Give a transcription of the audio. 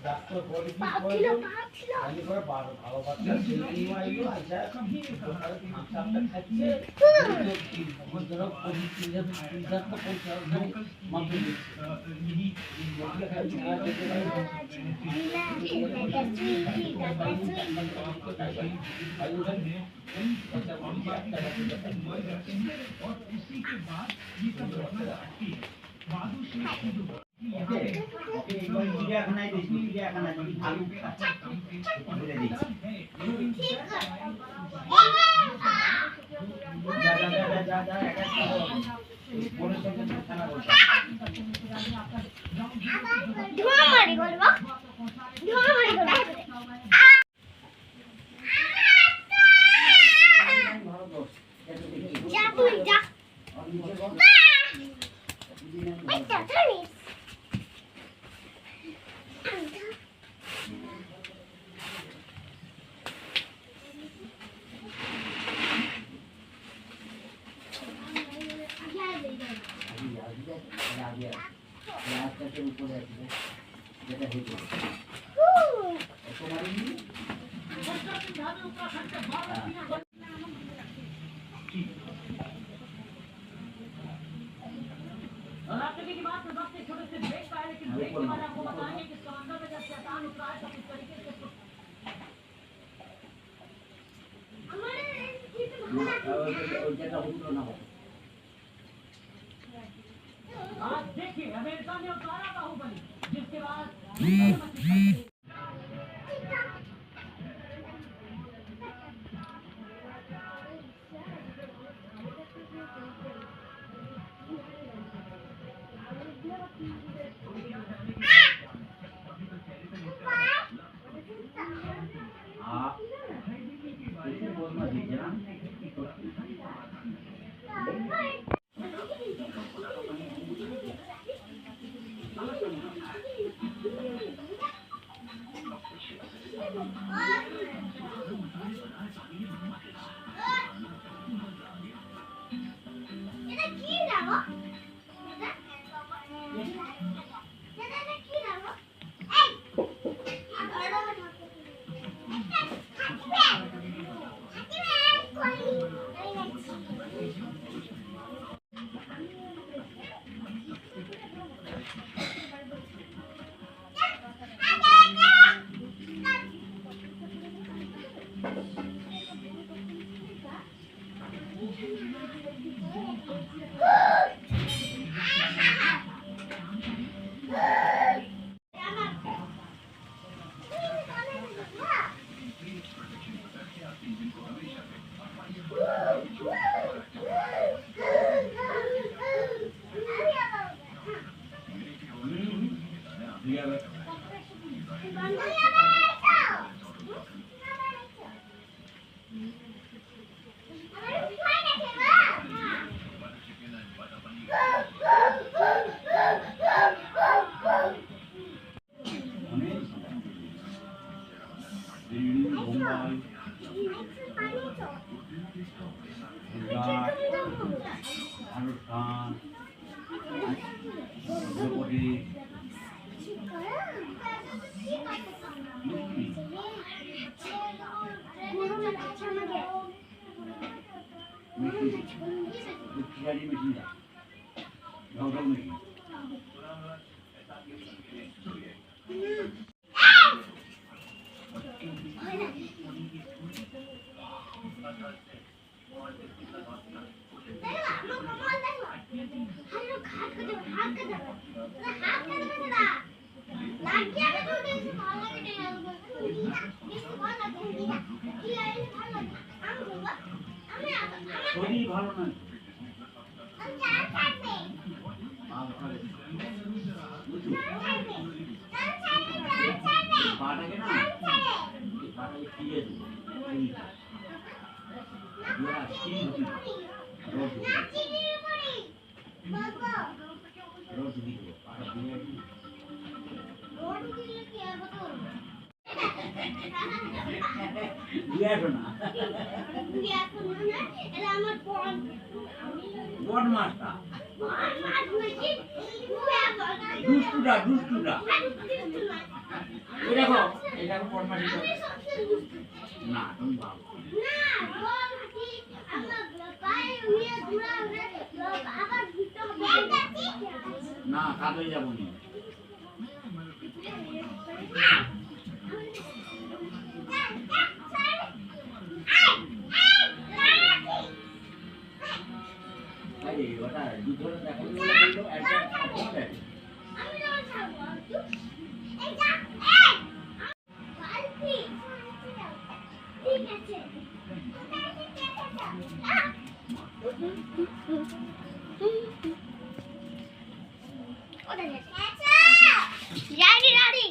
doctor বলে কি করে আমি করে ভালো বাচ্চা ছেলে আইলো আচ্ছা সকালে খাবারটা খাচ্ছে মধ্যে কোভিড থেকে পয়সা মাপে দিচ্ছে বলে খাচ্ছি আর যেতে পারে और उसी के बाद ये सब घटना घटती है बादू से ओके ओके एक बार चिड़ियाखानाয় দেখি চিড়িয়াখানা যদি ভালো বলে দিই ঠিক যা একটা বলে সঙ্গে খানা বলতে ধোয়া মারি বলবো ধোয়া মারি বলবো যা তুই যা আচ্ছা ধরিস की बात में वक्त छोटे से ब्रेक का है लेकिन ब्रेक के बाद आपको बताएंगे कि समंदर में जब शैतान उतरा है तो किस तरीके से आज देखिए अमेरिका ने उतारा बाहुबली जिसके बाद শরীর ভালো নয় পাটাকে না পাটাকে ফিরে দেবো রোজ দিব পাটা দিয়ে বড মাছটা দুষ্টুটা দুষ্টুটা এই দেখো ফরমালিটি না তুমি ভালো না কাজে যাবো না আরে ওটা দুধরে দেখো একটা আছে আমি